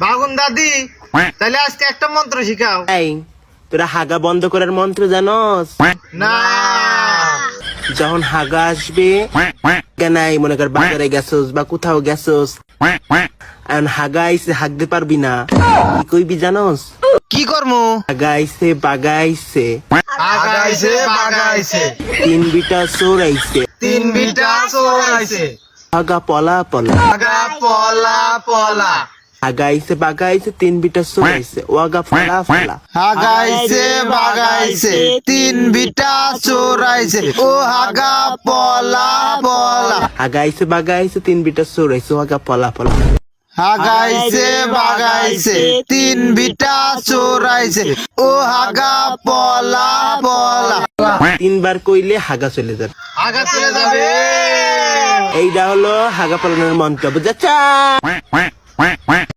বাগুন দাদি, তাহলে আজকে একটা মন্ত্র শিখাও। এই তোরা হাগা বন্ধ করার মন্ত্র জানোস? না। যখন হাগা আসবে নাই, মনে কর বাজারে গেছোস বা কোথাও গেছোস, এখন হাগা আইসে হাগতে পারবি না, কি কইবি জানোস? কি করমু? হাগা আইসে বাগা আইসে, আগাইছে বাগাইছে, 3 বিটা চোর আইসে, 3 বিটা চোর আইছে, হাগা পলা পলা। আগা পলা পলা। হাগা আইসে বাগা আইসে, 3 বিটা চোর আইসে, ওয়াগা ফলা ফলা। আগাইছে বাগাইছে, 3 বিটা চোর আইছে, ও হাগা পলা পলা। হাগা আইসে বাগা আইসে, 3 বিটা চোর আইসে, ওয়াগা ফলা ফলা। আগাইছে বাগাইছে, 3 বিটা চোর আইছে, ও হাগা পলা পলা। 3 বার কইলে হাগা চলে যাবে। আগা চলে যাবে। এইটা হলো হাগা পালানোর মন্ত্র, বুঝাচ্ছা?